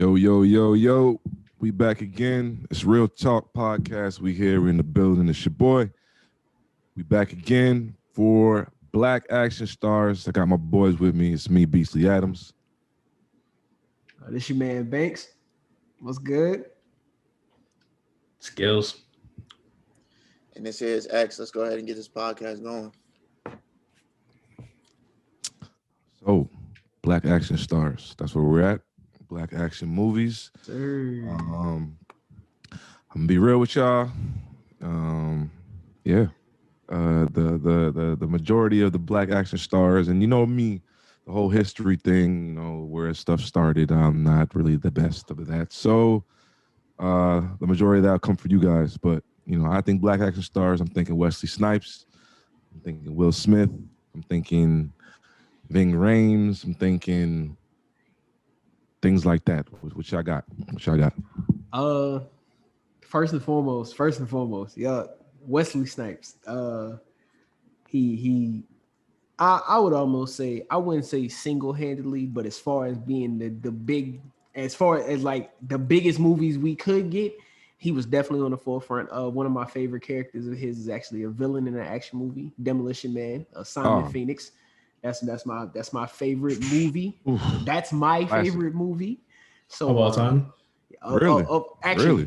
Yo, yo, yo, yo. We back again. It's Real Talk Podcast. We here in the building. It's your boy. We back again for Black Action Stars. I got my boys with me. It's me, Beastley Adams. This your man Banks. What's good? Gilz. And this is X. Let's go ahead and get this podcast going. So, Black Action Stars. That's where we're at. Black action movies. Sir. I'm gonna be real with y'all. The majority of the Black Action Stars, and you know me, the whole history thing, you know, where stuff started, I'm not really the best of that. So the majority of that will come for you guys. But you know, I think Black Action Stars, I'm thinking Wesley Snipes, I'm thinking Will Smith, I'm thinking Ving Rhames, I'm thinking things like that. What y'all got? First and foremost, yeah, Wesley Snipes. I would almost say, I wouldn't say single-handedly, but as far as being the big, as far as like the biggest movies we could get, he was definitely on the forefront. One of my favorite characters of his is actually a villain in an action movie, Demolition Man, Simon Phoenix. That's my favorite movie. Oof. That's my favorite movie. So Of all time? Really?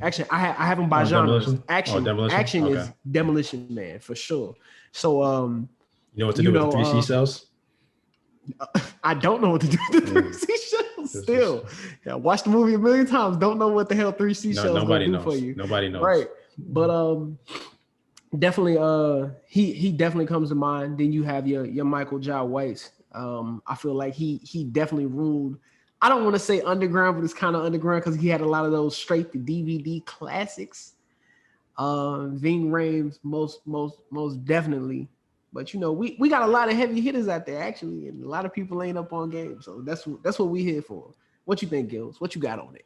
Action. I have them by genres. Demolition? Action Okay. is Demolition Man for sure. So you know what to do with the three seashells? I don't know what to do with the three seashells still. Yeah, watch the movie a million times. Don't know what the hell three seashells nobody gonna do knows. for you. Nobody knows. Right. But definitely he definitely comes to mind. Then you have your michaeljaiwhite. I feel like he definitely ruled. I don't want to say underground, but it's kind of underground because he had a lot of those straight to DVD classics. Ving Rhames most definitely. But you know, we got a lot of heavy hitters out there actually, and a lot of people ain't up on game. So that's what we here for. What you think, Gilz? What you got on it?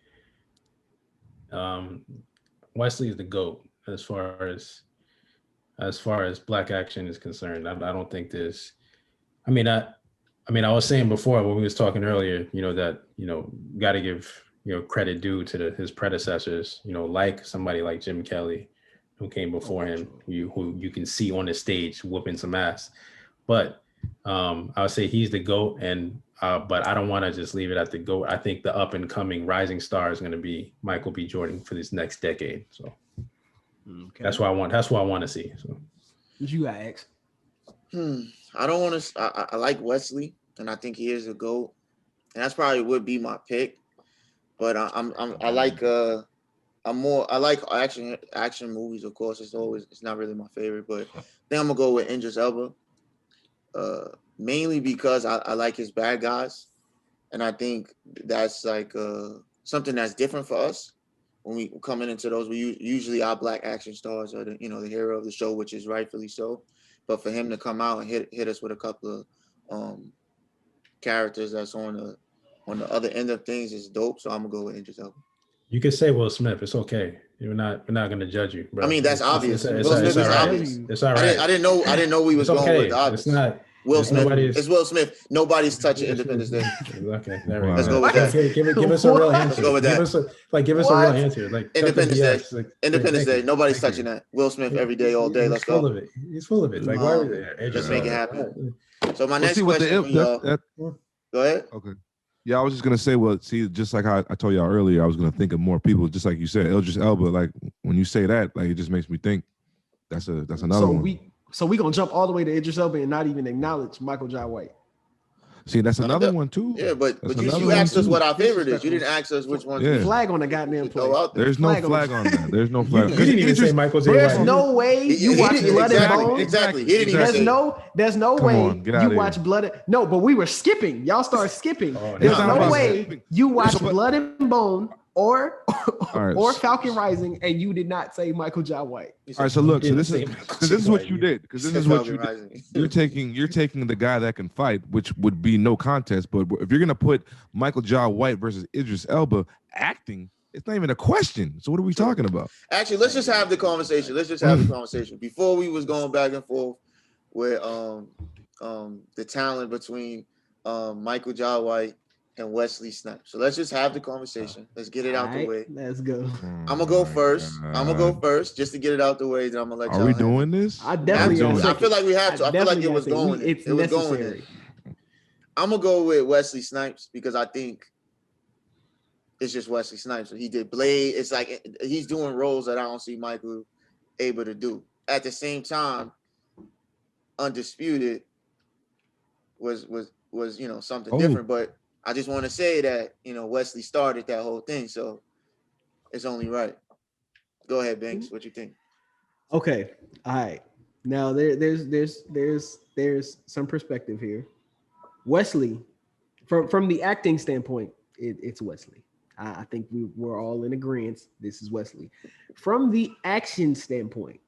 Wesley is the GOAT as far as Black action is concerned. I don't think there's. I mean, I was saying before when we was talking earlier, you know, that, you know, got to give, you know, credit due to his predecessors, you know, like somebody like Jim Kelly, who came before him, who you can see on the stage whooping some ass. But I would say he's the GOAT, and but I don't want to just leave it at the GOAT. I think the up and coming rising star is going to be Michael B. Jordan for this next decade. So that's what I want. That's what I want to see. So What you got, X? I don't want to. I like Wesley, and I think he is a GOAT, and that's probably would be my pick. But I like action movies. Of course, it's not really my favorite, but I think I'm gonna go with Idris Elba. Mainly because I like his bad guys, and I think that's like something that's different for us when we coming into those. We usually our Black action stars are the hero of the show, which is rightfully so. But for him to come out and hit us with a couple of characters that's on the other end of things is dope. So I'm gonna go with Idris Elba. you could say Will Smith. It's okay. We're not going to judge you, bro. I mean, that's obvious. Will Will Smith is is all right. obvious. It's all right. I didn't know we was It's going okay. with the obvious. It's not. Will Smith. Nobody's- It's Will Smith. Nobody's touching Independence Day. Okay, there we go. Let's go with that. Give us a real answer. Let's go with that. Give us a real answer. Like Independence Day. BS. Like, Independence thank Day. you. Nobody's Thank touching you. that. Will Smith every day, all day. Let's He's full go. of it. He's full of it. Like, why would they? Just make it happen. So my Well, next see, with question for y'all. Go ahead. Okay. Yeah, I was just gonna say, well, see, just like how I told y'all earlier, I was gonna think of more people, just like you said, Idris Elba. Like when you say that, like it just makes me think that's another one. So we gonna jump all the way to Idris Elba and not even acknowledge michaeljaiwhite. See, that's another one too. Yeah, but That's you another asked one, us too. what our favorite is. You didn't ask us which one. Yeah. Flag on the goddamn play. Go out there. There's no flag on that. There's no flag. You didn't even say Michael J. There's White. no way you He watch didn't- Blood exactly, and Bone. Exactly. He didn't even Exactly. say. There's no Come way on, get outta you here. watch Blood. No, but we were skipping. Y'all started skipping. Oh, There's it's not no about way skipping. you watch So, but- Blood and Bone or right. or Falcon Rising and you did not say michaeljaiwhite. All right, so look, so didn't this say is Michael this is J. what White. you did because this Said is what you Falcon did. Rising. You're taking the guy that can fight, which would be no contest. But if you're gonna put michaeljaiwhite versus Idris Elba acting, it's not even a question. So what are we talking about? Actually, let's just have the conversation. Before we was going back and forth with the talent between michaeljaiwhite and Wesley Snipes. So let's just have the conversation. Let's get it out the way. Let's go. I'm gonna go first. I'm gonna go first just to get it out the way. Then I'm gonna let y'all. Are we doing this? I definitely. I feel like we have to. I feel like it was going. It's it was necessary. going. I'm gonna go with Wesley Snipes because I think it's just Wesley Snipes. He did Blade. It's like he's doing roles that I don't see Michael able to do. At the same time, Undisputed was something different. But I just want to say that Wesley started that whole thing, so it's only right. Go ahead, Banks. What you think? Okay. All right. Now there's some perspective here. Wesley, from the acting standpoint, it's Wesley. I think we're all in agreement. This is Wesley. From the action standpoint,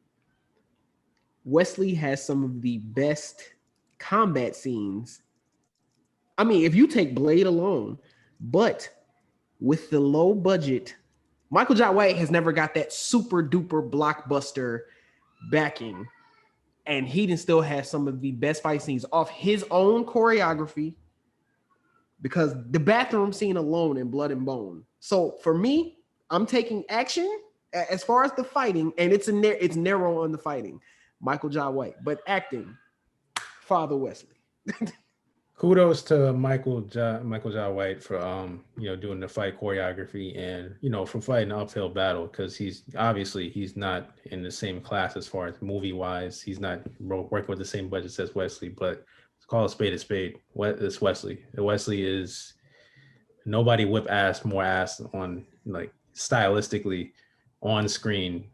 Wesley has some of the best combat scenes. I mean, if you take Blade alone, but with the low budget, Michael Jai White has never got that super duper blockbuster backing. And he still has some of the best fight scenes off his own choreography, because the bathroom scene alone in Blood and Bone. So for me, I'm taking action as far as the fighting, and it's narrow on the fighting, Michael Jai White, but acting, Father Wesley. Kudos to Michael Jai White for doing the fight choreography and for fighting an uphill battle, because he's not in the same class as far as movie wise. He's not working with the same budget as Wesley, but let's call a spade. It's Wesley. Wesley is nobody whip more ass on like stylistically on screen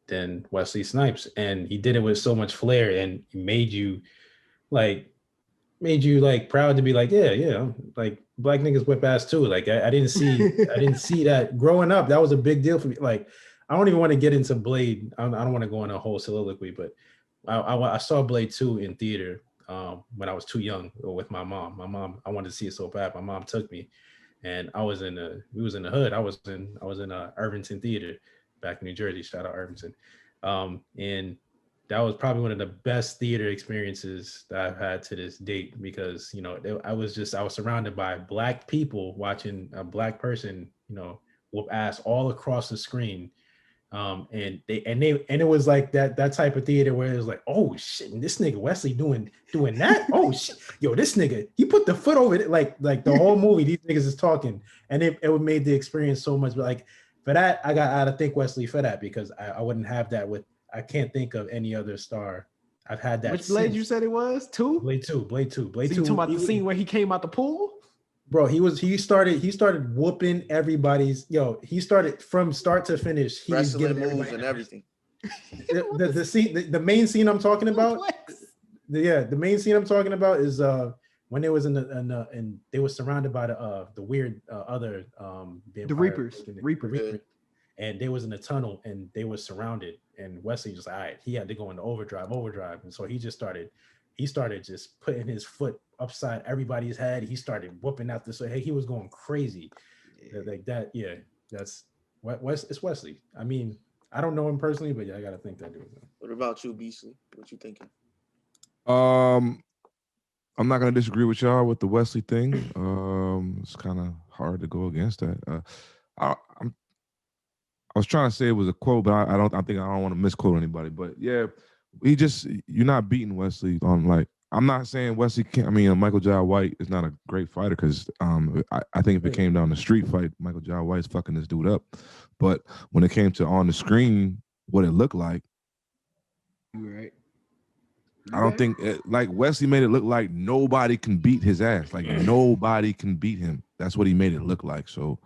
than Wesley Snipes, and he did it with so much flair and made you proud to be like, yeah, like black niggas whip ass too. Like I didn't see that growing up. That was a big deal for me. Like I don't even want to get into Blade. I don't want to go on a whole soliloquy, but I saw Blade 2 in theater when I was too young with my mom. I wanted to see it so bad. My mom took me, and we was in the hood. I was in Irvington Theater back in New Jersey. Shout out Irvington. And that was probably one of the best theater experiences that I've had to this date, because I was surrounded by black people watching a black person whoop ass all across the screen, and it was like that type of theater where it was like, oh shit, this nigga Wesley doing that, oh shit, yo, this nigga, he put the foot over it, like the whole movie these niggas is talking, and it made the experience so much. But like for that, I gotta thank Wesley for that, because I wouldn't have that with. I can't think of any other star. I've had that. Which Blade you said it was? Blade 2. So you talking about the scene where he came out the pool? Bro, he started whooping everybody's. He started from start to finish. He was wrestling moves and everything. The main scene I'm talking about. The main scene I'm talking about is when they was and they were surrounded by the weird other the Reapers. And they was in a tunnel and they were surrounded, and Wesley just all right, he had to go into overdrive. And so he started just putting his foot upside everybody's head. He started whooping out this way. Hey, he was going crazy. Like that. Yeah, that's it's Wesley. I mean, I don't know him personally, but yeah, I gotta think that dude. What about you, Beastley? What you thinking? I'm not gonna disagree with y'all with the Wesley thing. It's kind of hard to go against that. I was trying to say it was a quote, but I don't want to misquote anybody. But yeah, you're not beating Wesley on like. I'm not saying Wesley can't. I mean, Michael Jai White is not a great fighter, because I think if it came down to street fight, Michael Jai White's fucking this dude up. But when it came to on the screen, what it looked like, right? I don't think like Wesley made it look like nobody can beat his ass. Like nobody can beat him. That's what he made it look like. So,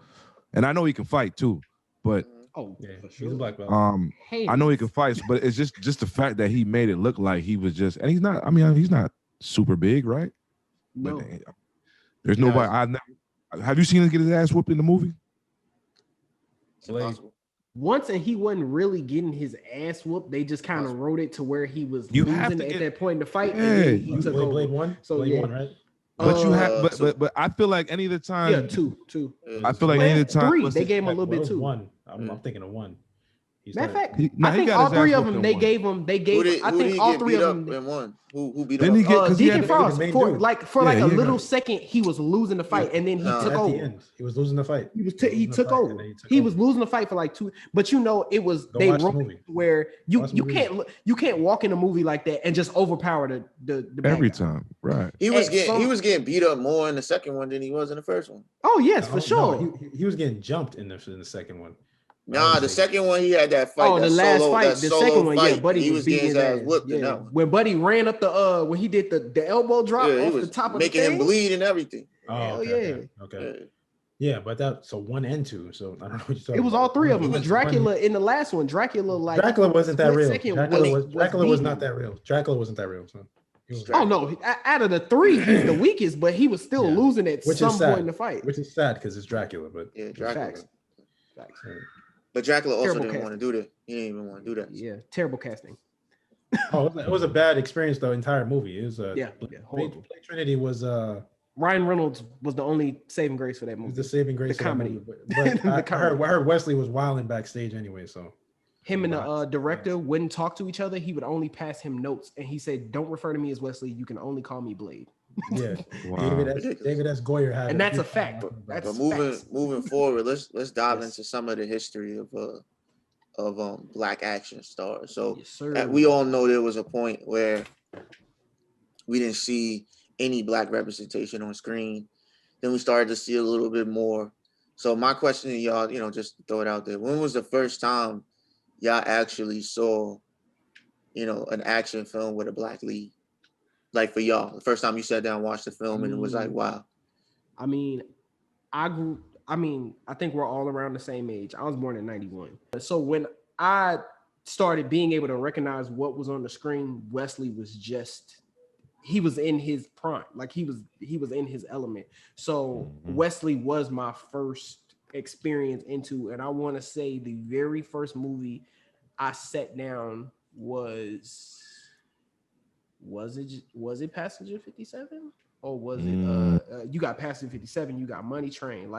and I know he can fight too, but. Oh, yeah, for sure. He's a black belt. I know he can fight, but it's just the fact that he made it look like he was just, and he's not. I mean, he's not super big, right? No. But there's nobody. I've never. Have you seen him get his ass whooped in the movie? It's impossible. Once, and he wasn't really getting his ass whooped. They just kind of wrote it to where he was losing at that point in the fight. Yeah. And then he took over. Blade 1. So Blade yeah. 1, right? But you have, but I feel like any of the time. Yeah, two. I feel like any of the time. 3. They gave him a little bit too. 1. I'm thinking of 1. Matter of fact, he I think got all his three ass of whooped them, in they one. gave him. They Who gave. did, I who think did he all get three beat of up them. in one? Who beat him Didn't he up? get? Because he Deacon had Frost main for dude. like Yeah, a he little got- second, he was losing the fight, and then he took At over. the end, he was losing the fight. He losing took the fight, over. and then he took He over. was losing the fight for like 2. But it was Go they watch the wrote movie. where you Watch the you movie. can't walk in a movie like that and just overpower the bad every guy. time, right? He was At some- getting beat up more in the second one than he was in the first one. Oh yes, for No, sure. no, he was getting jumped in the second one. Nah, the second one he had that fight. Oh, that the last solo, fight, that the solo second one, fight, yeah, Buddy he was getting beating his ass whooped in Yeah, that one. when Buddy ran up when he did the elbow drop Yeah, he off was the top of the making him thing. bleed and everything. Oh, Hell okay. yeah. Okay. Yeah, but that so 1 and 2. So I don't know what you're talking It was about. all three of them. It was Dracula in the last one. Dracula wasn't that split real. second Dracula was not beaten. that real. Dracula wasn't that real. So he was Oh no! Out of the 3, he's the weakest, but he was still Yeah. losing at Which is some sad. point in the fight. Which is sad because it's Dracula, but Yeah, Dracula. Facts. Facts. But Dracula also Terrible didn't casting. want to do that. He didn't even want to do that. Yeah, terrible casting. Oh, it was a bad experience. The entire movie. It was horrible. Blade Trinity was Ryan Reynolds was the only saving grace for that movie. the saving grace. The of that comedy. movie. But The I comedy. heard Wesley was wilding backstage anyway. So Him and the director wouldn't talk to each other. He would only pass him notes, and he said, "Don't refer to me as Wesley. You can only call me Blade." yeah, Wow. David S. Goyer had, And that's a fact. But That's moving forward, let's dive Yes. into some of the history of black action stars. So Yes, sir. we all know there was a point where we didn't see any black representation on screen. Then we started to see a little bit more. So my question to y'all, just throw it out there. When was the first time y'all actually saw, an action film with a black lead? Like for y'all, the first time you sat down and watched the film and it was like, wow. I think we're all around the same age. I was born in 91. So when I started being able to recognize what was on the screen, Wesley was he was in his prime. Like he was in his element. So Wesley was my first experience into, and I want to say the very first movie I sat down was it Passenger 57? Or was it you got Passenger 57, you got Money Train?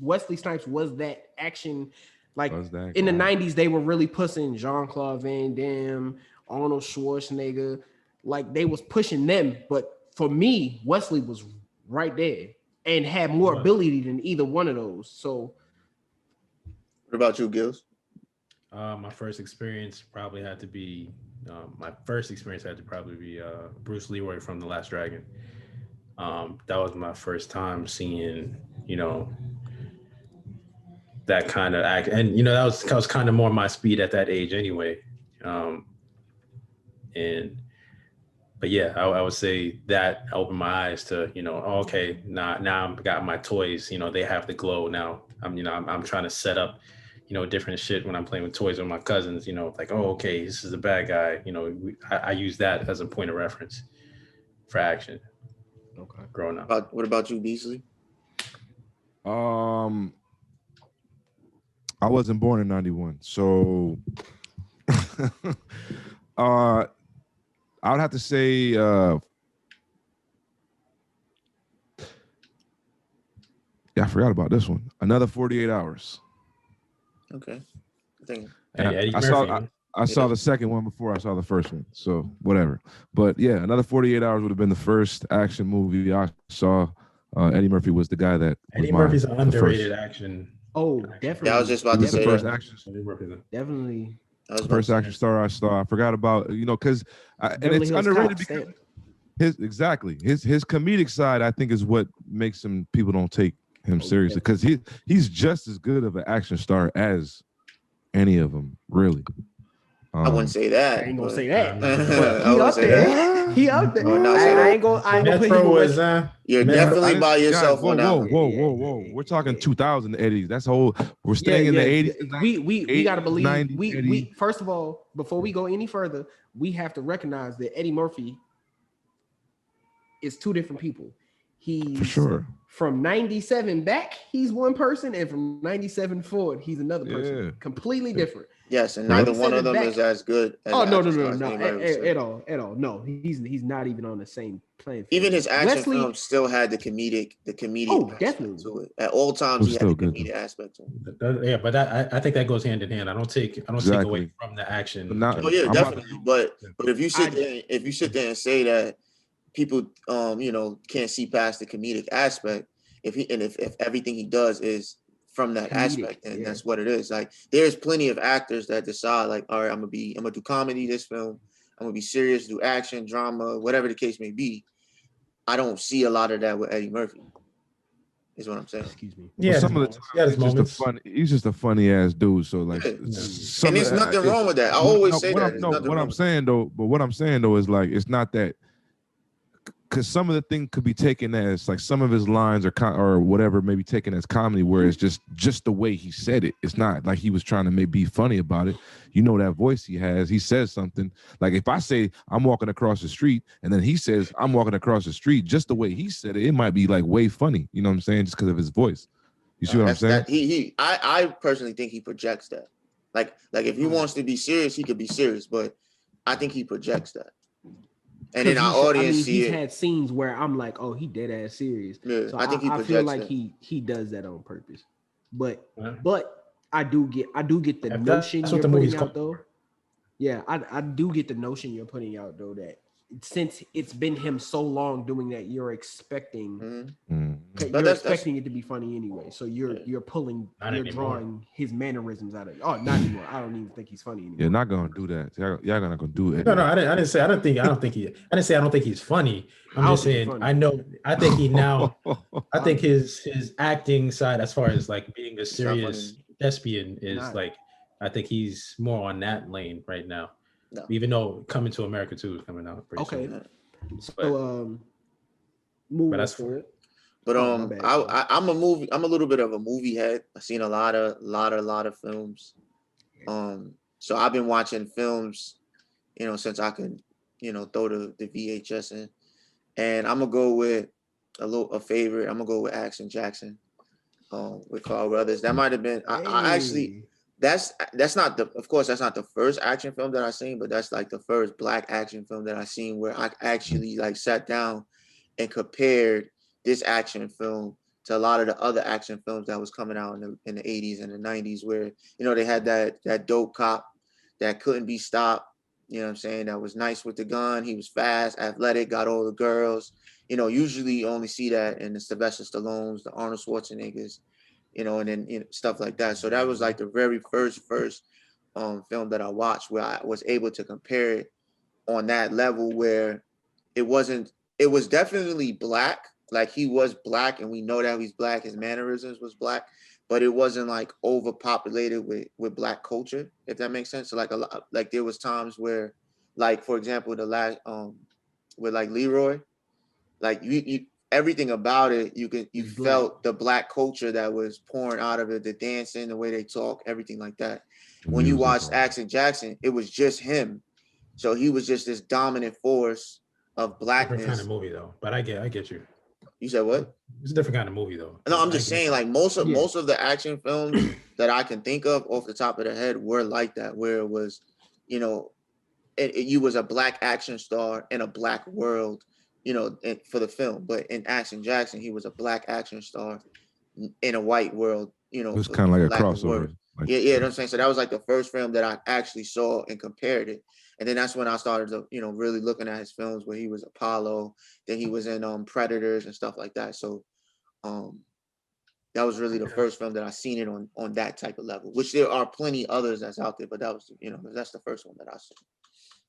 Wesley Snipes was that action. Like in the 90s, they were really pushing Jean-Claude Van Damme, Arnold Schwarzenegger. Like they was pushing them, but for me, Wesley was right there and had more ability than either one of those. So What about you, Gilz? my first experience probably had to be Bruce Leroy from The Last Dragon. That was my first time seeing, that kind of act, and that was kind of more my speed at that age anyway. But yeah, I would say that opened my eyes to, okay, now I've got my toys, they have the glow now. I'm trying to set up, different shit when I'm playing with toys with my cousins, like, oh, okay, this is a bad guy. I use that as a point of reference for action. okay. Growing up. What about you, Beastley? I wasn't born in 91, so I would have to say yeah, I forgot about this one. Another 48 Hours. Okay. I think Eddie I Murphy. saw the second one before I saw the first one, so whatever. But yeah, another 48 Hours would have been the first action movie I saw. Eddie Murphy was the guy that Eddie Murphy's an underrated action. Oh, definitely. Yeah, I was just about He to was the say first that. action. Definitely. I was about First to say action star I saw. I forgot about, because and Beverly it's Hills underrated Cop, because stamp. his comedic side I think is what makes him, people don't take him seriously, because he's just as good of an action star as any of them, really. I wouldn't say that. I ain't gonna but- say that. I He wouldn't up say there. that. He up there. I would not say I that. ain't gonna put Metro him was You're Man, definitely by yourself whoa, on that whoa, one. whoa. We're talking 2000 Eddies. That's whole. We're staying in the 80s. We gotta believe 90s, we Eddie. first of all, before we go any further, we have to recognize that Eddie Murphy is two different people. He's from 97 back, he's one person, and from 97 forward, he's another person. Yeah. Completely different. Yes, and neither one of them back- is as good as Oh no, action stars anybody would say. at all. No, he's not even on the same plane. Even his action Wesley- films still had the comedic aspect definitely. to it. At all times, he had still the good, comedic aspect to him. Yeah, but I think that goes hand in hand. I don't take away Exactly. from the action. But now- Oh yeah, I'm definitely. But if you sit I- there and say that people can't see past the comedic aspect, if everything he does is from that Comedic, aspect, and yeah. that's what it is. Like there's plenty of actors that decide like, all right, I'm gonna do comedy this film, I'm gonna be serious, do action, drama, whatever the case may be. I don't see a lot of that with Eddie Murphy. Is what I'm saying. Excuse me. Yeah, some of the time, he's just a funny ass dude. So like, Yeah. And there's nothing wrong with that. I always say that. What I'm saying though is like, it's not that, because some of the thing could be taken as like some of his lines or whatever may be taken as comedy, where it's just the way he said it. It's not like he was trying to maybe be funny about it. You know that voice he has. He says something like, if I say I'm walking across the street and then he says I'm walking across the street, just the way he said it, it might be like way funny. You know what I'm saying? Just because of his voice. You see what I'm saying? I personally think he projects that. Like if he wants to be serious, he could be serious, but I think he projects that. And then our audience see he's it. had scenes where I'm like, oh, he dead ass serious. Yeah, so I think he I projects feel like that. he does that on purpose. But Yeah. I do get the If notion that's you're what the putting movie's out called. though. Yeah, I do get the notion you're putting out though, that since it's been him so long doing that, you're expecting Mhm. you're But that's- expecting it to be funny anyway. So you're Not anymore. drawing his mannerisms out of it. Oh, not anymore. I don't even think he's funny anymore. You're not gonna do that. Y'all not gonna do it. No, I didn't say I don't think he's funny. I'm just saying I think he now I think his acting side, as far as like being a serious thespian, is like, I think he's more on that lane right now. No. Even though Coming to America 2 is coming out pretty soon. So moving that's forward. But my bad, I'm a little bit of a movie head. I've seen a lot of films. So I've been watching films, since I could, throw the VHS in. And I'm gonna go with a favorite. I'm gonna go with Action Jackson, with Carl Weathers. That might have been. I actually. That's not the first action film that I seen, but that's like the first Black action film that I seen where I actually like sat down and compared this action film to a lot of the other action films that was coming out in the 80s and the 90s, where they had that dope cop that couldn't be stopped. You know what I'm saying? That was nice with the gun. He was fast, athletic, got all the girls. Usually you only see that in the Sylvester Stallones, the Arnold Schwarzeneggers, and then stuff like that. So that was like the very first film that I watched where I was able to compare it on that level, where it was definitely Black. Like he was Black, and we know that he's Black. His mannerisms was Black, but it wasn't like overpopulated with Black culture, if that makes sense. So like there was times where, like for example, the last with like Leroy, like you everything about it, you felt the Black culture that was pouring out of it, the dancing, the way they talk, everything like that. When you watched Action Jackson, it was just him. So he was just this dominant force of Blackness. Different kind of movie though, but I get you. You said what? It's a different kind of movie though. No, I'm just saying, like most of the action films that I can think of off the top of the head were like that, where it was, you was a Black action star in a Black world, for the film. But in Action Jackson, he was a Black action star in a white world. It was kind of like a crossover. Like, yeah, you know what I'm saying? So that was like the first film that I actually saw and compared it. And then that's when I started to, really looking at his films where he was Apollo, then he was in Predators and stuff like that. So that was really the first film that I seen it on that type of level, which there are plenty others that's out there, but that was, that's the first one that I saw.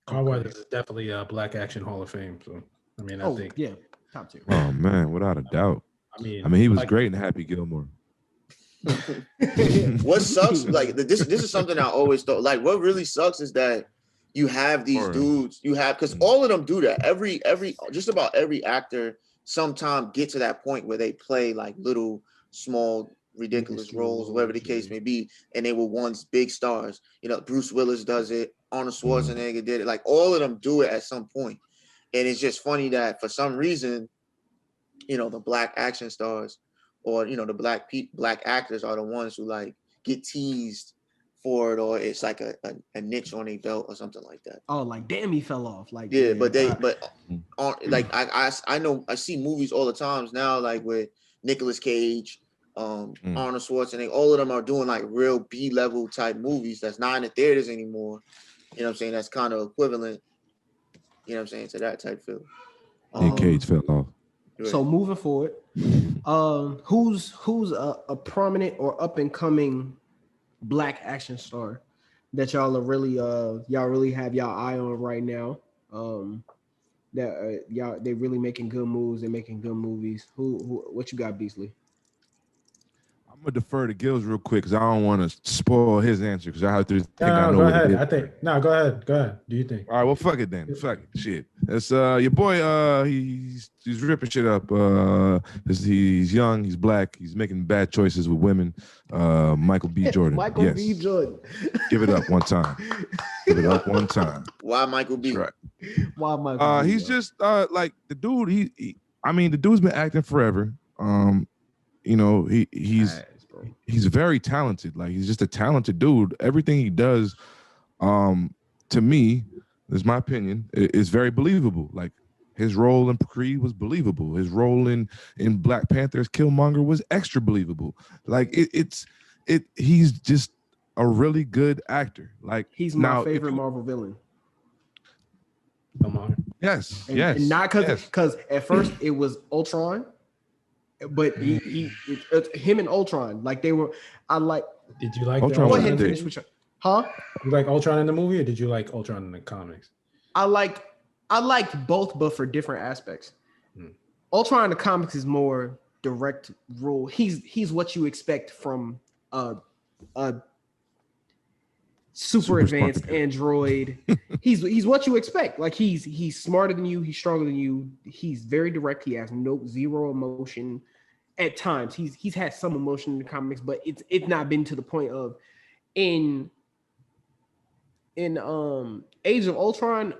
Carl Weathers is definitely a Black Action Hall of Fame. So I mean, I think top tier. Oh man, without a doubt. I mean, he was great in Happy Gilmore. What sucks, like this is something I always thought. Like, what really sucks is that you have these dudes, because all of them do that. Just about every actor sometime get to that point where they play like little, small, ridiculous roles, whatever the case may be, and they were once big stars. Bruce Willis does it, Arnold Schwarzenegger did it. Like all of them do it at some point, and it's just funny that for some reason, the black action stars or the black actors are the ones who like get teased for it, or it's like a niche on a belt or something like that. Oh, like damn, he fell off. Like yeah, but like I know I see movies all the times now, like with Nicolas Cage, Arnold Schwarzenegger, all of them are doing like real B-level type movies that's not in the theaters anymore. You know what I'm saying? That's kind of equivalent, you know what I'm saying, to that type film. Cage fell off. So moving forward, who's a prominent or up and coming black action star that y'all are really have y'all eye on right now? That y'all they really making good moves, they're making good movies. Who what you got, Beastley? I'm gonna defer to Gilz real quick because I don't want to spoil his answer because I have to think I know. Go ahead. Go ahead. Go ahead. Do you think? All right, well, fuck it then. Fuck it. Shit. It's your boy. He's ripping shit up. He's young. He's black. He's making bad choices with women. Michael B. Jordan. Michael B. Jordan. Give it up one time. Give it up one time. Why Michael B? That's right. Why Michael? He's just like the dude. The dude's been acting forever. He's very talented. Like he's just a talented dude. Everything he does, to me, this is my opinion, is very believable. Like his role in Creed was believable. His role in Black Panther's Killmonger was extra believable. Like he's just a really good actor. Like he's my favorite Marvel villain. Killmonger. Yes, and not because at first it was Ultron. But him and Ultron, like they were. Did you like Ultron? Go ahead and finish with you. Huh? You like Ultron in the movie, or did you like Ultron in the comics? I liked both, but for different aspects. Ultron in the comics is more direct role. He's what you expect from a super advanced android. he's what you expect. Like he's smarter than you. He's stronger than you. He's very direct. He has zero emotion. At times, he's had some emotion in the comics, but it's not been to the point of in Age of Ultron.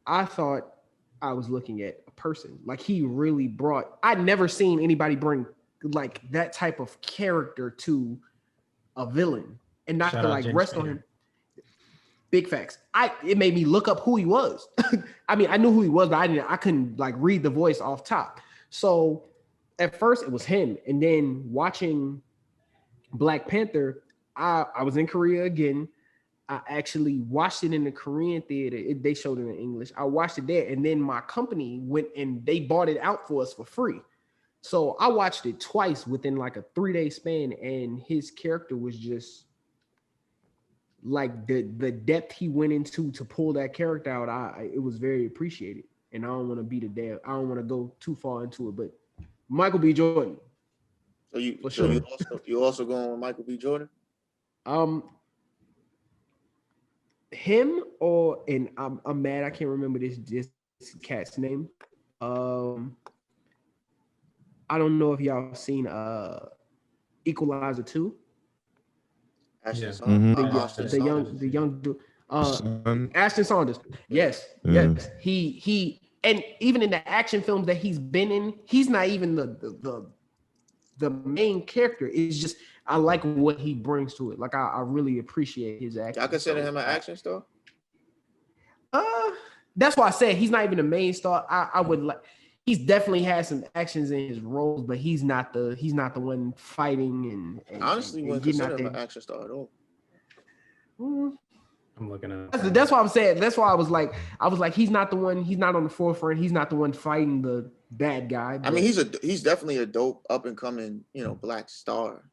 I thought I was looking at a person. Like he really brought. I'd never seen anybody bring like that type of character to a villain and not to like rest on him. Big facts. It made me look up who he was. I mean, I knew who he was, but I couldn't like read the voice off top. So at first it was him, and then watching Black Panther, I was in Korea again. I actually watched it in the Korean theater. They showed it in English. I watched it there, and then my company went and they bought it out for us for free. So I watched it twice within like a 3-day span, and his character was just like the depth he went into to pull that character out. It was very appreciated, and I don't want to beat it down. I don't want to go too far into it, but Michael B. Jordan. So you also going with Michael B. Jordan? Him and I'm mad I can't remember this cat's name. I don't know if y'all seen Equalizer 2. The young dude. Ashton Saunders. Yes. He and even in the action films that he's been in, he's not even the main character. It's just I like what he brings to it. Like I really appreciate his acting. I consider him an action star. That's why I said he's not even the main star. I would like. He's definitely had some actions in his roles, but he's not the one fighting and honestly and wouldn't consider him an action star at all. I'm looking at. That's why I'm saying. That's why I was like, he's not the one. He's not on the forefront. He's not the one fighting the bad guy. I mean, he's definitely a dope up and coming, black star.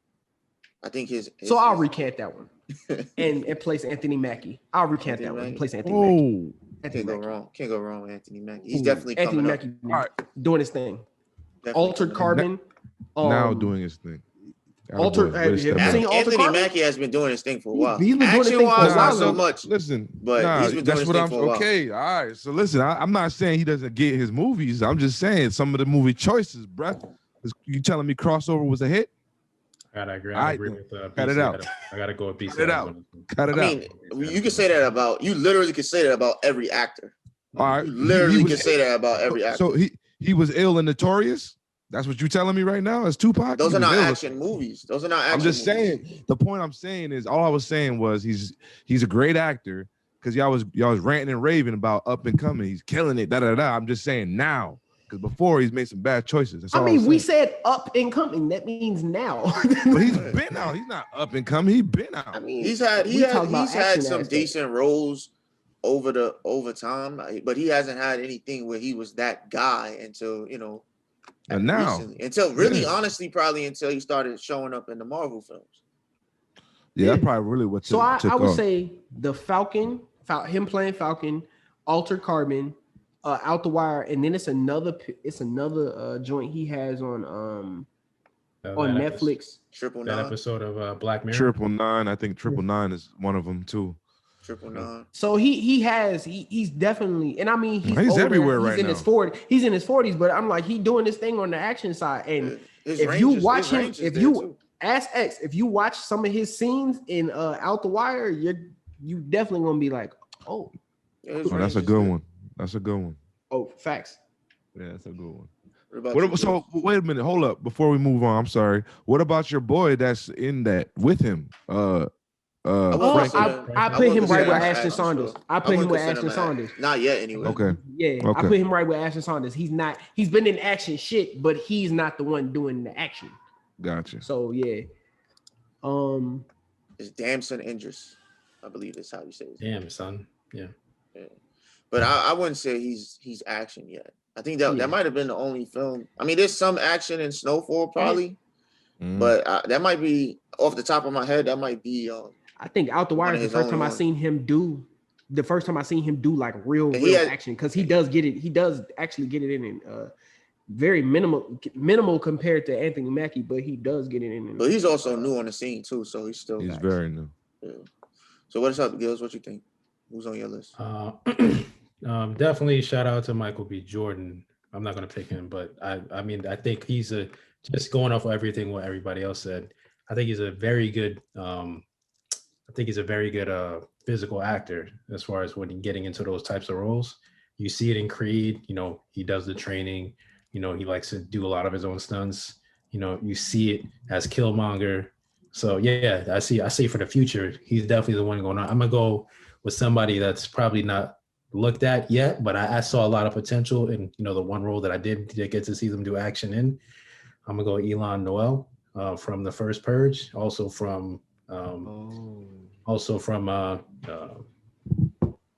I think his so I'll recant that one and place Anthony Mackie. I'll recant that one and place Anthony Mackie. Can't go wrong with Anthony Mackie. He's definitely coming up. All right. Doing his thing. Altered Carbon. Now doing his thing. Have you seen Altered Anthony Carbon? Mackie has been doing his thing for a while. He's been doing his thing for a while. Not so much. Listen, but he's been doing his thing for a while. Okay, all right. So listen, I'm not saying he doesn't get his movies. I'm just saying some of the movie choices, bruh. You telling me Crossover was a hit? I gotta agree with cut it out. I gotta go with Beastley. Cut it out. Cut it out. I mean, you can say that about. You literally can say that about every actor. All right. You literally can say that about every actor. So he was ill and notorious. That's what you telling me right now? It's Tupac. Those are not It was- action movies. Those are not action I'm just movies. saying. The point I'm saying is, all I was saying was he's a great actor because y'all was ranting and raving about up and coming. He's killing it. Da da da. I'm just saying now because before he's made some bad choices. That's all I mean, was we saying. said up and coming. That means now. But he's been out. He's not up and coming. He's been out. I mean, He's had we talk about he's had action some aspect. decent roles over time, but he hasn't had anything where he was that guy until And now, recently. Until really, yeah. honestly, probably until he started showing up in the Marvel films. yeah, that's probably really what. So I would off. say the Falcon, him playing Falcon, Altered Carbon, Out the Wire, and then it's another joint he has on Netflix. Triple That Nine. episode of Black Mirror. 999. I think 999 is one of them too. Triple Nine. So he's definitely, and I mean he's older, everywhere he's right in now. his 40s. He's in his 40s, but I'm like he doing this thing on the action side. And His if range you is- watch his him, range is if there, you too. ask X, if you watch some of his scenes in Out the Wire, you definitely gonna be like, oh, Yeah, his Oh, that's range a is good there. one. That's a good one. oh, facts. Yeah, that's a good one. What about you, So wait a minute, hold up. Before we move on, I'm sorry. What about your boy that's in that with him? wouldn't Frank. consider- I I put him wouldn't right consider with him Ashton action, Saunders. sure. I put him wouldn't with consider Ashton him Saunders. Not yet, anyway. Okay. Yeah, I Okay. put him right with Ashton Saunders. He's been in action shit, but he's not the one doing the action. Gotcha. So yeah. It's Damson Idris, I believe is how you say it. Damn, son. Yeah. But I wouldn't say he's action yet. I think that Yeah. might have been the only film. I mean, there's some action in Snowfall probably, Mm. but that might be off the top of my head. That might be. I think Out the Wire One is of the his first time only I ones. seen him do. The first time I seen him do like real And he had- action, because he does get it. He does actually get it in very minimal compared to Anthony Mackie, but he does get it in. But he's also new on the scene too, so he's still. He's very new. Yeah. So what's up, Gilz? What you think? Who's on your list? Definitely shout out to Michael.B.Jordan. I'm not gonna pick him, but I mean I think he's just going off of everything what everybody else said. I think he's a very good physical actor as far as when he's getting into those types of roles. You see it in Creed, he does the training, he likes to do a lot of his own stunts. You see it as Killmonger. So yeah, I see for the future, he's definitely the one going on. I'm gonna go with somebody that's probably not looked at yet, but I saw a lot of potential in the one role that I did get to see them do action in. I'm gonna go Elon Noel from the first Purge, also from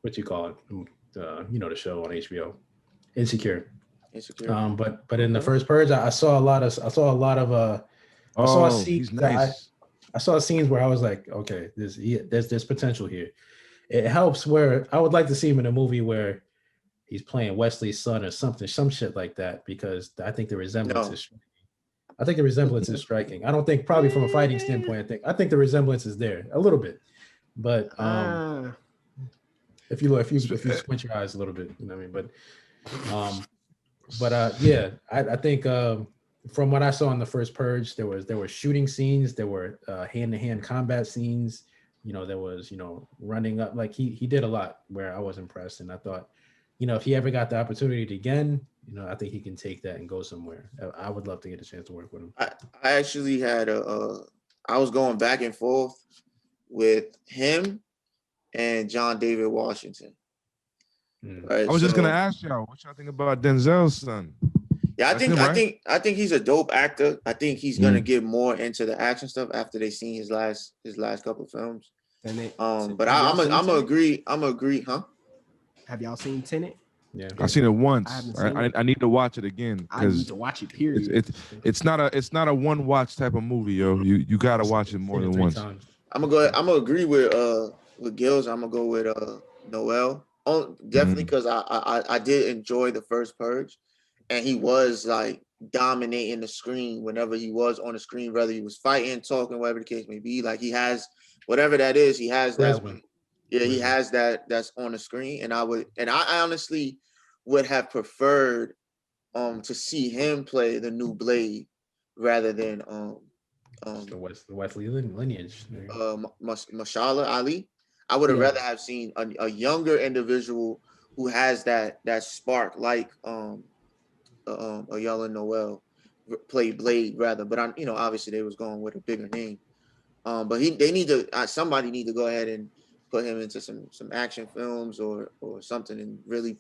what you call it, the show on HBO, Insecure. Insecure. But in the first Purge, I saw a lot of He's nice. I saw scenes where I was like, okay, there's potential here. It helps where I would like to see him in a movie where he's playing Wesley's son or some shit like that, because I think the resemblance is striking. I don't think probably from a fighting standpoint, I think the resemblance is there a little bit. But if you squint your eyes a little bit, you know what I mean? But yeah, I think from what I saw in the first Purge, there were shooting scenes, there were hand-to-hand combat scenes, there was running up, like he did a lot where I was impressed, and I thought, if he ever got the opportunity again, I think he can take that and go somewhere. I would love to get a chance to work with him. I actually had I was going back and forth with him and John David Washington. Right, I was just gonna ask y'all, what y'all think about Denzel's son? Yeah, That's him, right? I think he's a dope actor. I think he's gonna get more into the action stuff after they seen his last couple of films. But I'm gonna agree, huh? Have y'all seen Tenet? Yeah, I seen it once. I haven't seen it. I need to watch it again I need because to watch it. Period. it's not a one watch type of movie, yo. You gotta watch it more than once. I'm gonna agree with Gilz. I'm gonna go with Noel. Definitely because I did enjoy the first Purge, and he was like dominating the screen whenever he was on the screen, whether he was fighting, talking, whatever the case may be. Like he has whatever that is, he has that. Yeah, he has that. That's on the screen, and I honestly would have preferred to see him play the new Blade rather than the Wesley lineage. Mashallah Ali. I would have rather have seen a younger individual who has that spark like a Elon Noel, played Blade rather, but obviously they was going with a bigger name. But they need to somebody need to go ahead and put him into some action films or something and really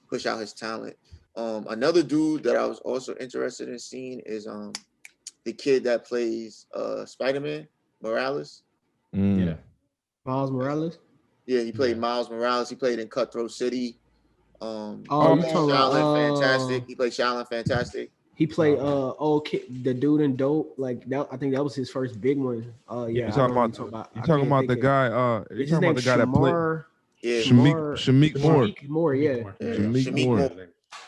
push out his talent. Another dude that I was also interested in seeing is the kid that plays Spider-Man Morales. Yeah. Miles Morales. Yeah, he played Miles Morales. He played in Cutthroat City. You talking about Fantastic. He played Shaolin Fantastic. He played the dude in Dope. Like that, I think that was his first big one. Yeah, You talking about the guy? You talking about the guy that played? Yeah, Shamik Moore. Moore, yeah. Shamik Moore.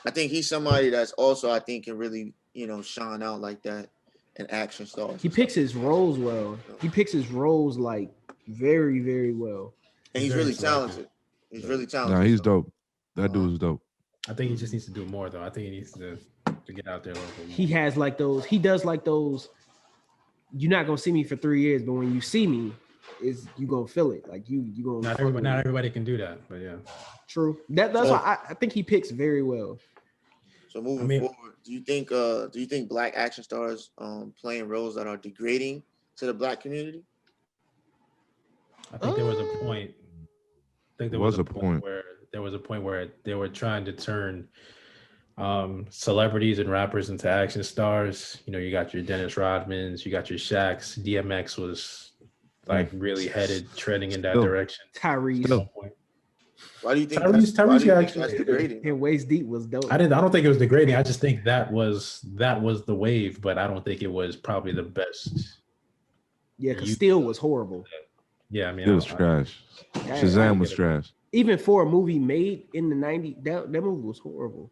I think he's somebody that's also, I think, can really, shine out like that in action stars. He picks his roles well. He picks his roles like very, very well. And he's really talented. He's really talented. Nah, he's dope. That dude is dope. I think he just needs to do more though. I think he needs to get out there a little bit more. He has like those. He does like those. You're not gonna see me for 3 years, but when you see me, you gonna feel it. Like you gonna. Not everybody can do that, but yeah. True. That's why I think he picks very well. So moving forward, do you think black action stars playing roles that are degrading to the black community? I think there was a point. There was a point where they were trying to turn celebrities and rappers into action stars. You got your Dennis Rodmans, you got your Shaqs. DMX was like really treading in that direction. Tyrese. Why do you think Tyrese actually that's degrading? And Waist Deep was dope. I don't think it was degrading. I just think that was the wave, but I don't think it was probably the best. Yeah, because Steel was horrible. Yeah, I mean, it was trash. Shazam was trash. Even for a movie made in the 90s, that movie was horrible.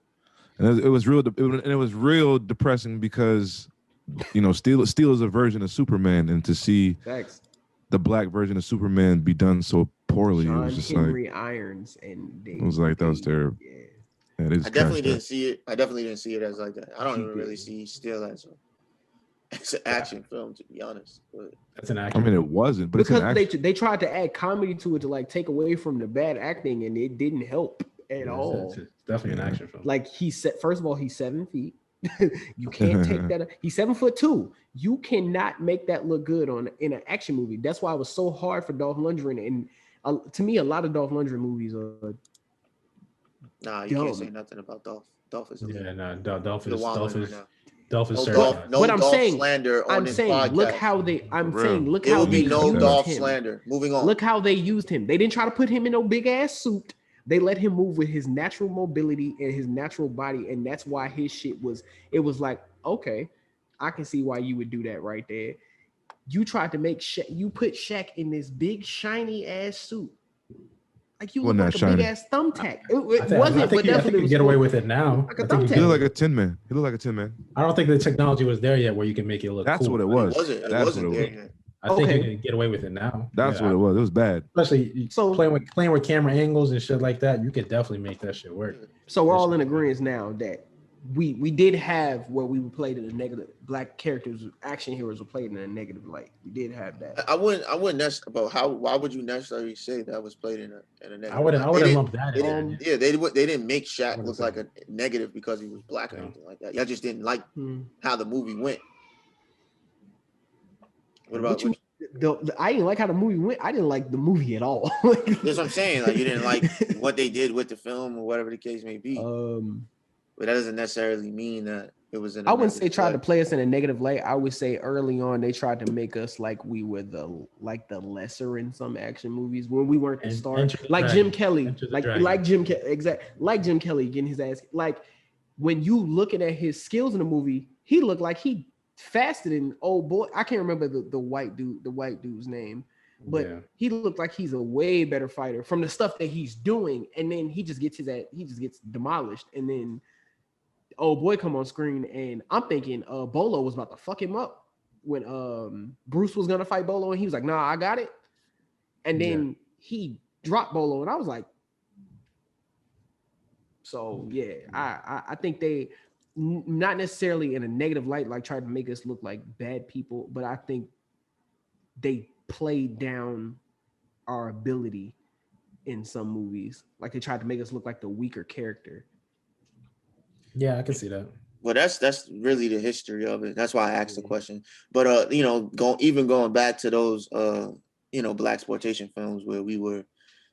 And it was real depressing because Steel is a version of Superman, and to see the black version of Superman be done so poorly, it was just Henry Irons, and it was like that was terrible. Yeah, I definitely didn't see it. I definitely didn't see it as like that. I don't even really see Steel as an action film, to be honest. But that's an action. I mean, it wasn't, but because they tried to add comedy to it to like take away from the bad acting, and it didn't help at all. It's definitely an action film. Like first of all, he's 7 feet. You can't take that. He's 7'2". You cannot make that look good in an action movie. That's why it was so hard for Dolph Lundgren. And to me, a lot of Dolph Lundgren movies are. Nah, you can't say nothing about Dolph. Dolph is Dolph is. What I'm saying, slander on this podcast. Look how they no Dolph slander. Moving on. Look how they used him. They didn't try to put him in no big ass suit. They let him move with his natural mobility and his natural body, and that's why his shit was. It was like, okay, I can see why you would do that right there. You tried to make you put Shaq in this big shiny ass suit. Like you look like a big ass thumbtack. It wasn't, but definitely you get away with it now. Like a thumbtack. He looked like a Tin Man. I don't think the technology was there yet where you can make it look. That's cool. what it was. It wasn't there yet. I think you can get away with it now. That's what it was. It was bad. Especially playing with camera angles and shit like that. You could definitely make that shit work. So we're all in agreement now that we did have where we were played in a negative. Black characters, action heroes were played in a negative light. We did have that. I wouldn't necessarily why would you necessarily say that was played in a negative? I wouldn't lump that in. Yeah, they didn't make Shaq look like a negative because he was black or anything like that. Y'all just didn't like how the movie went. What about I didn't like how the movie went. I didn't like the movie at all. That's what I'm saying. Like you didn't like what they did with the film or whatever the case may be. But that doesn't necessarily mean that it was in. I wouldn't say tried to play us in a negative light. I would say early on they tried to make us like we were the lesser in some action movies when we weren't the star. Like Jim Kelly, like Jim Kelly getting his ass. Like when you looking at his skills in the movie, he looked like he faster than old boy. I can't remember the white dude's name, but he looked like he's a way better fighter from the stuff that he's doing. And then he just gets demolished. And then old boy come on screen, and I'm thinking Bolo was about to fuck him up when Bruce was gonna fight Bolo, and he was like, "Nah, I got it." And then he dropped Bolo, and I was like, "So yeah, I think they." Not necessarily in a negative light, like trying to make us look like bad people, but I think they played down our ability in some movies. Like they tried to make us look like the weaker character. Yeah, I can see that. Well, that's really the history of it. That's why I asked the question. But you know, going back to those you know, black exploitation films where we were,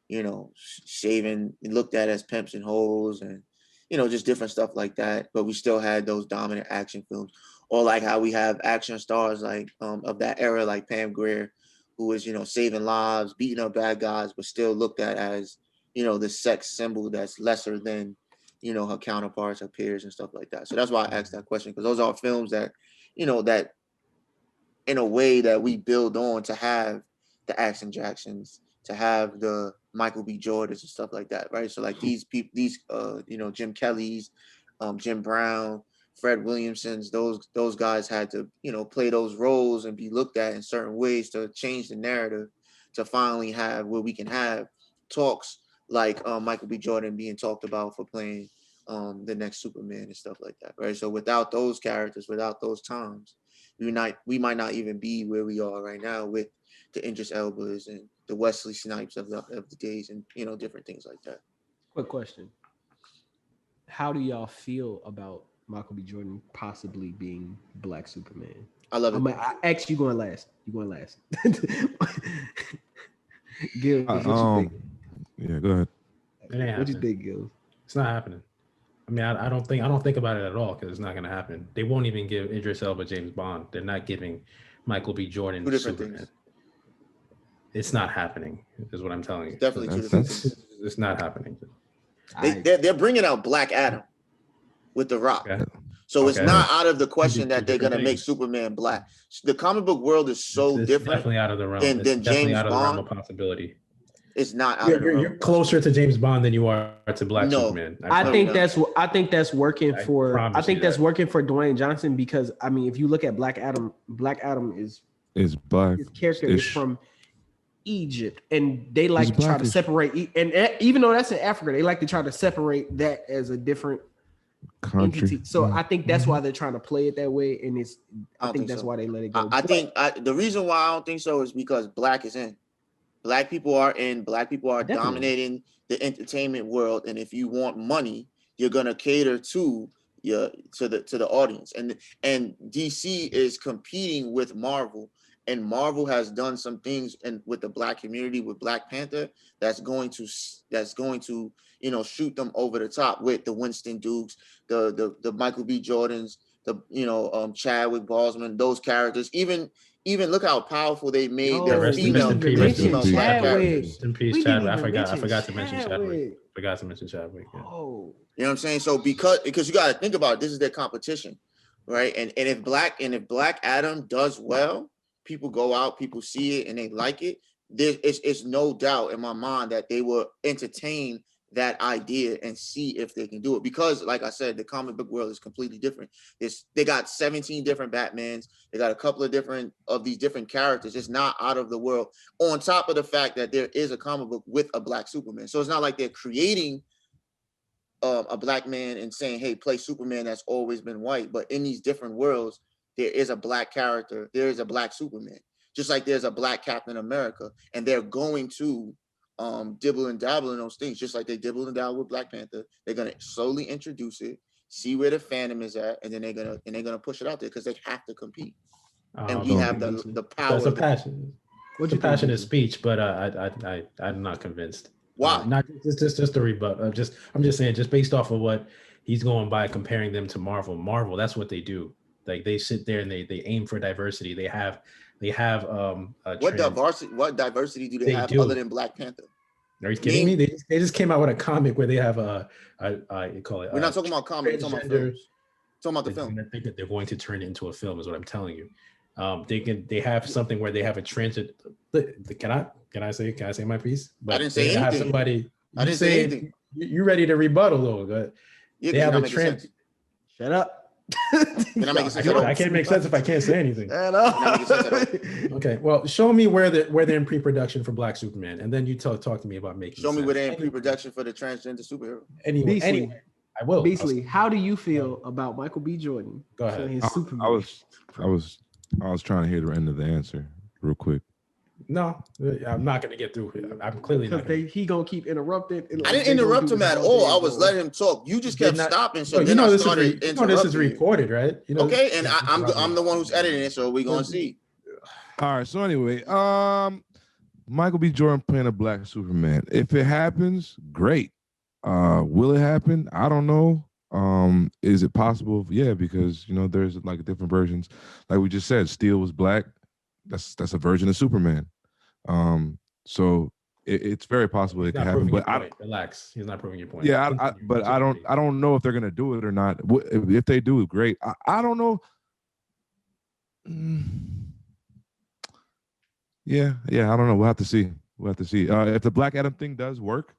you know, shaving looked at as pimps and hoes and, you know, just different stuff like that. But we still had those dominant action films, or like how we have action stars like of that era, like Pam Grier, who was, you know, saving lives, beating up bad guys, but still looked at as, you know, the sex symbol that's lesser than, you know, her counterparts, her peers, and stuff like that. So that's why I asked that question, because those are films that, you know, that in a way that we build on to have the Action Jacksons, to have the Michael B. Jordans and stuff like that, right? So like these people, these you know, Jim Kelly's, Jim Brown, Fred Williamson's, those guys had to, you know, play those roles and be looked at in certain ways to change the narrative, to finally have where we can have talks like Michael B. Jordan being talked about for playing the next Superman and stuff like that, right? So without those characters, without those times, we might not even be where we are right now with the Idris Elbas and the Wesley Snipes of the days, and, you know, different things like that. Quick question: how do y'all feel about Michael B. Jordan possibly being Black Superman? I love it. I asked you going last. You going last? Gilz, what you think? Yeah, go ahead. What you think, Gilz? It's not happening. I mean, I don't think about it at all, because it's not going to happen. They won't even give Idris Elba James Bond. They're not giving Michael B. Jordan Superman. Things. It's not happening, is what I'm telling you. Definitely two different things. It's not happening. They're bringing out Black Adam with The Rock. Okay. So it's not out of the question that they're going to make Superman black. The comic book world is so different. Definitely out of the realm. Than James out of Bond. The realm of possibility. It's not out of the realm. You're closer to James Bond than you are to Black Superman. I think that's working for. I think that's working for Dwayne Johnson, because I mean, if you look at Black Adam is black. His character is from Egypt, and they like to try to separate. And even though that's in Africa, they like to try to separate that as a different country. Entity. So I think that's why they're trying to play it that way, and I think that's why they let it go. I think the reason why I don't think so is because black is in. Black people are in. Black people are dominating the entertainment world, and if you want money, you're gonna cater to the audience. And DC is competing with Marvel, and Marvel has done some things with the black community, with Black Panther, that's going to shoot them over the top with the Winston Dukes, the Michael B. Jordans, Chadwick Boseman, those characters. Even look how powerful they made their female black characters. In peace, Chadwick. I forgot to mention Chadwick. Yeah. Oh, you know what I'm saying? So because you got to think about it, this is their competition, right? And if Black Adam does well, people go out, people see it, and they like it. It's no doubt in my mind that they will entertain that idea and see if they can do it, because like I said, the comic book world is completely different. They got 17 different Batmans, they got a couple of these different characters. It's not out of the world, on top of the fact that there is a comic book with a black Superman. So it's not like they're creating a black man and saying, hey, play Superman that's always been white. But in these different worlds, there is a black character, there is a black Superman, just like there's a black Captain America, and they're going to dibble and dabble in those things, just like they dibble and dabble with Black Panther. They're gonna slowly introduce it, see where the fandom is at, and then they're gonna push it out there because they have to compete. And we have the power. That's a passion. What's a passionate speech, but I'm not convinced. Why? Not just a rebut. I'm just saying, just based off of what he's going by, comparing them to Marvel. Marvel, that's what they do. Like they sit there and they aim for diversity. They have what diversity do they have other than Black Panther? Are you kidding me? They just came out with a comic where they have you call it. We're not talking about comics. We're talking about films. Talking about the film. I think that they're going to turn it into a film, is what I'm telling you. They have something where they have a transit. Can I say my piece? But I didn't say anything. I didn't say anything. You ready to rebuttal though? They have a transit. Shut up. I can't make sense if I can't say anything. Okay, well, show me where they're in pre-production for Black Superman, and then you talk to me about making. Show me where they're in pre-production for the transgender superhero. Anyway, I will. Beastley, how do you feel about Michael B. Jordan? Go ahead. I was trying to hear the end of the answer real quick. No, I'm not gonna get through it. I'm clearly not. He gonna keep interrupting. I didn't interrupt him at all. I was letting him talk. You just kept stopping. So then I started interrupting. This is recorded, right? Okay, and I'm the one who's editing it, so we're gonna see. All right. So anyway, Michael B. Jordan playing a black Superman. If it happens, great. Will it happen? I don't know. Is it possible? Yeah, because there's like different versions. Like we just said, Steel was black. That's a version of Superman. So it's very possible it could happen. But relax, he's not proving your point. Yeah, I don't know if they're gonna do it or not. If they do, great. I don't know. Yeah, I don't know. We'll have to see. If the Black Adam thing does work,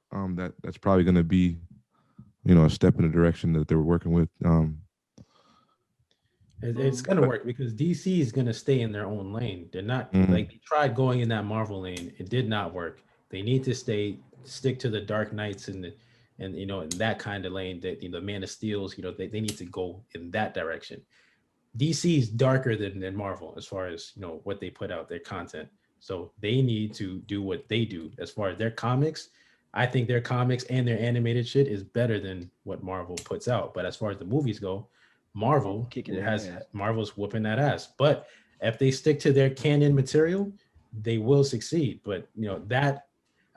that's probably gonna be, a step in the direction that they were working with. It's gonna work because DC is gonna stay in their own lane. They're not like they tried going in that Marvel lane. It did not work. They need to stick to the Dark Knights and in that kind of lane. That the Man of Steel's. They need to go in that direction. DC is darker than Marvel as far as what they put out, their content. So they need to do what they do as far as their comics. I think their comics and their animated shit is better than what Marvel puts out. But as far as the movies go, Marvel's whooping that ass. But if they stick to their canon material, they will succeed. But that,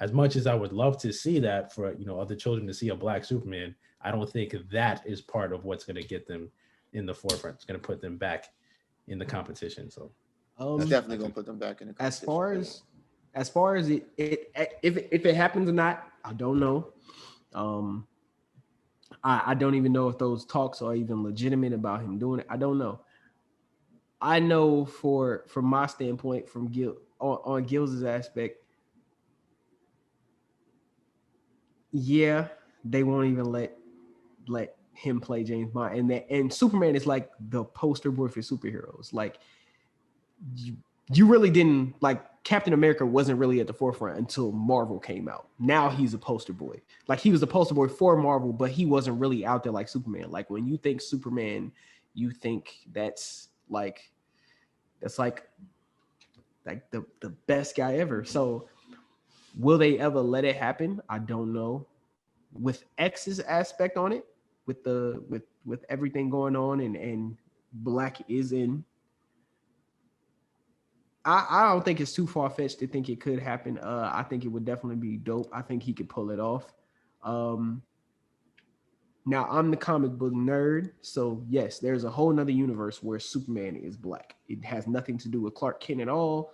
as much as I would love to see that for other children to see a black Superman, I don't think that is part of what's going to get them in the forefront. It's going to put them back in the competition. So it's definitely going to put them back in the competition. As far as if it happens or not, I don't know. I don't even know if those talks are even legitimate about him doing it. I don't know. I know from my standpoint, from on Gilz's aspect, yeah, they won't even let him play James Bond, and Superman is like the poster boy for superheroes. Like you really didn't like. Captain America wasn't really at the forefront until Marvel came out. Now he's a poster boy. Like he was a poster boy for Marvel, but he wasn't really out there like Superman. Like when you think Superman, you think that's like the best guy ever. So will they ever let it happen? I don't know. With X's aspect on it, with everything going on and black is in. I don't think it's too far-fetched to think it could happen. I think it would definitely be dope. I think he could pull it off. Now, I'm the comic book nerd, so yes, there's a whole nother universe where Superman is black. It has nothing to do with Clark Kent at all.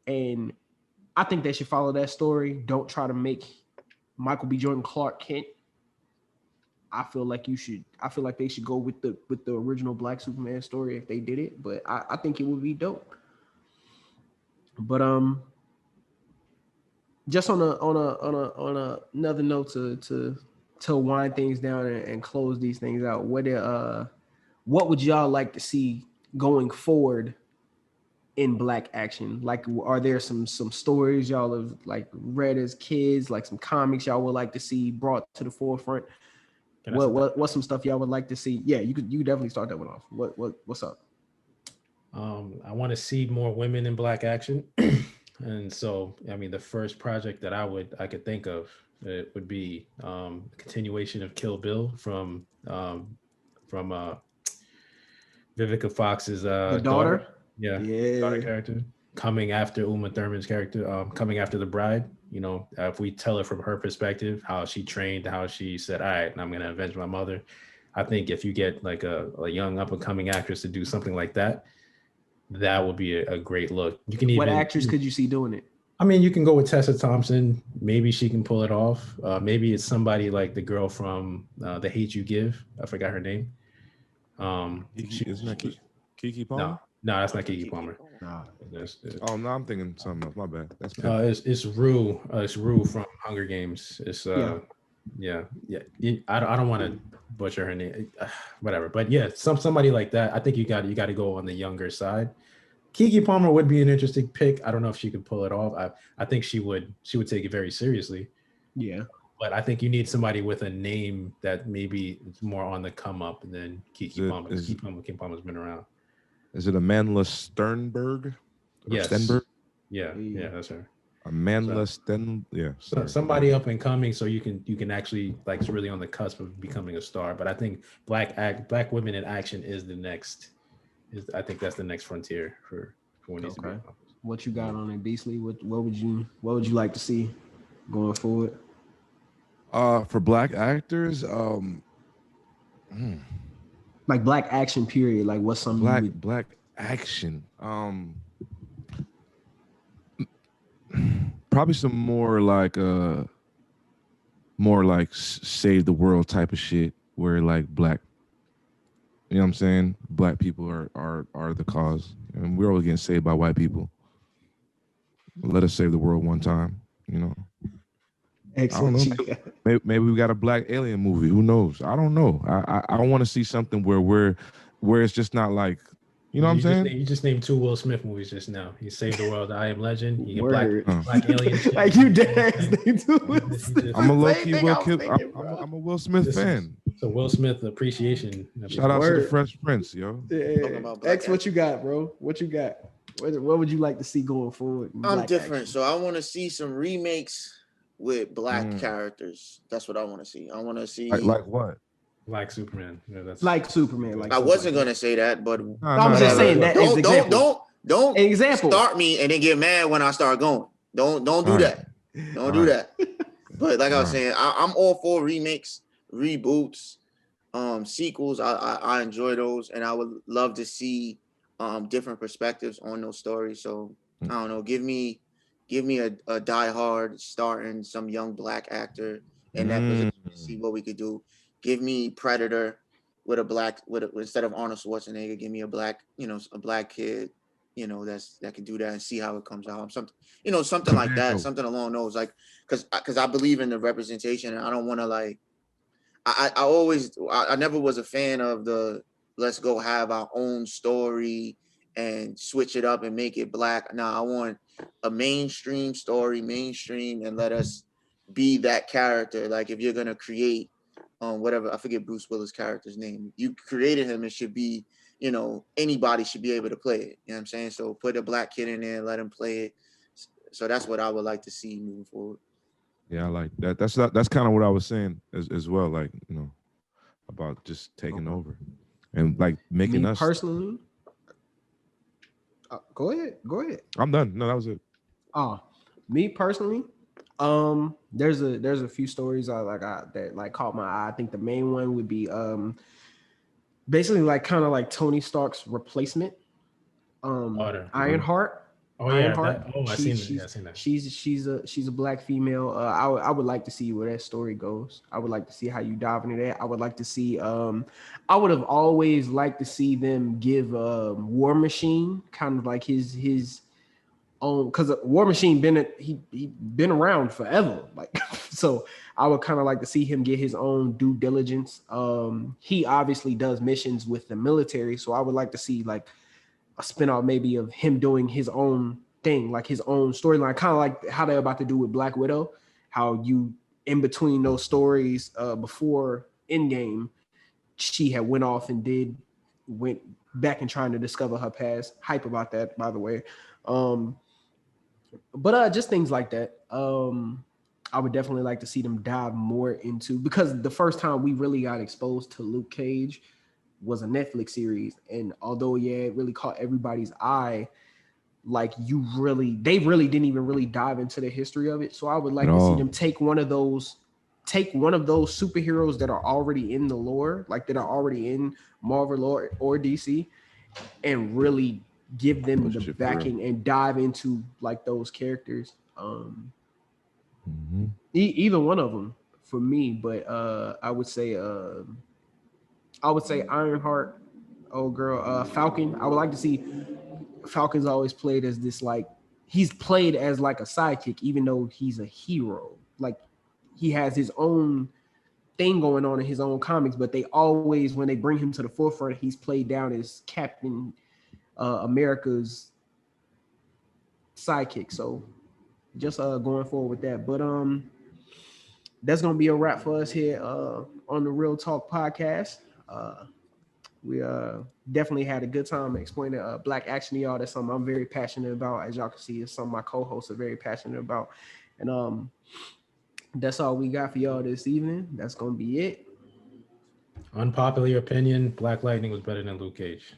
And I think they should follow that story. Don't try to make Michael B. Jordan Clark Kent. I feel like they should go with the original Black Superman story if they did it, but I think it would be dope. But just on another note to wind things down and close these things out, what would y'all like to see going forward in black action? Like, are there some stories y'all have like read as kids, like some comics y'all would like to see brought to the forefront? What's some stuff y'all would like to see? Yeah, you definitely start that one off. What's up? I want to see more women in black action. And so, I mean, the first project that I could think of, it would be a continuation of Kill Bill from Vivica Fox's daughter. Yeah. Daughter character. Coming after Uma Thurman's character, coming after the bride. If we tell it from her perspective, how she trained, how she said, all right, I'm going to avenge my mother. I think if you get like a young up and coming actress to do something like that, that would be a great look. You can What actress could you see doing it? I mean, you can go with Tessa Thompson. Maybe she can pull it off. Maybe it's somebody like the girl from The Hate U Give. I forgot her name. Isn't that Keke Palmer? No, that's not Keke Palmer. Oh no, I'm thinking something else. My bad. That's it's Rue. It's Rue from Hunger Games. It's yeah. I don't want to butcher her name, whatever. But yeah, somebody like that. I think you got to go on the younger side. Keke Palmer would be an interesting pick. I don't know if she could pull it off. I think she would take it very seriously. Yeah. But I think you need somebody with a name that maybe is more on the come up than Keke Palmer. Keke Palmer's been around. Is it Amandla Sternberg? Yes. Stenberg? Yeah, that's her. A manless then So somebody up and coming, so you can actually like really on the cusp of becoming a star. But I think black women in action is the next. I think that's the next frontier for what needs to be accomplished. What you got on it, Beastley? What would you like to see going forward? For black actors, like black action period. Like what's something black action? Probably some more like save the world type of shit where like black, you know what I'm saying, black people are the cause and we're always getting saved by white people. Let us save the world one time, you know. Excellent. I don't know. Maybe we got a black alien movie. Who knows? I don't know. I want to see something where it's just not like, you know what I'm saying? You just named 2 Will Smith movies just now. He saved the world. I Am Legend. You Word. Black alien. Like you dead. I'm a low-key I'm a Will Smith fan. So Will Smith appreciation. Shout out to the Fresh Prince, yo. Yeah. X, what you got, bro? What you got? What would you like to see going forward? I'm different, action? So I want to see some remakes with black characters. That's what I want to see. I want to see like what? Like Superman. Yeah, that's like Superman. I wasn't gonna say that, but I'm just saying that. Don't example. Start me and then get mad when I start going. Don't do that. Don't do that. But like I was saying, I'm all for remakes, reboots, sequels. I enjoy those, and I would love to see different perspectives on those stories. So I don't know. Give me a Die Hard starring some young black actor in that position to see what we could do. Give me Predator with instead of Arnold Schwarzenegger, give me a black kid, that can do that and see how it comes out. Something like that, something along those, like, because I believe in the representation, and I don't want to like, I never was a fan of the let's go have our own story and switch it up and make it black. Nah, I want a mainstream story, and let us be that character. Like if you're gonna create whatever, I forget Bruce Willis' character's name. You created him, it should be, anybody should be able to play it. You know what I'm saying? So put a black kid in there and let him play it. So that's what I would like to see moving forward. Yeah, I like that. That's kind of what I was saying as well. Like, about just taking over and like making us personally. Go ahead. I'm done. No, that was it. Me personally. There's a few stories that caught my eye. I think the main one would be basically like kind of like Tony Stark's replacement, Ironheart. Oh yeah, Ironheart. I seen that. She's a black female. I would like to see where that story goes. I would like to see how you dive into that. I would like to see. I would have always liked to see them give War Machine kind of like his own, because War Machine he been around forever. Like so, I would kind of like to see him get his own due diligence. He obviously does missions with the military, so I would like to see like a spinoff maybe of him doing his own thing, like his own storyline, kind of like how they're about to do with Black Widow, how you in between those stories before Endgame, she had went off and went back and trying to discover her past. Hype about that, by the way. But just things like that. I would definitely like to see them dive more into, because the first time we really got exposed to Luke Cage was a Netflix series, and although it really caught everybody's eye, like they really didn't even really dive into the history of it. So I would like to see them take one of those superheroes that are already in the lore, like that are already in Marvel or DC, and really give them the backing and dive into like those characters. Either one of them for me, but I would say Ironheart, Falcon. I would like to see Falcon's always played as this, like, he's played as like a sidekick, even though he's a hero. Like he has his own thing going on in his own comics, but they always, when they bring him to the forefront, he's played down as Captain America's sidekick. So just going forward with that. But that's gonna be a wrap for us here on the Real Talk podcast. We definitely had a good time explaining black action to y'all. That's something I'm very passionate about. As y'all can see, it's something my co-hosts are very passionate about. And that's all we got for y'all this evening. That's gonna be it. Unpopular opinion: Black Lightning was better than Luke Cage.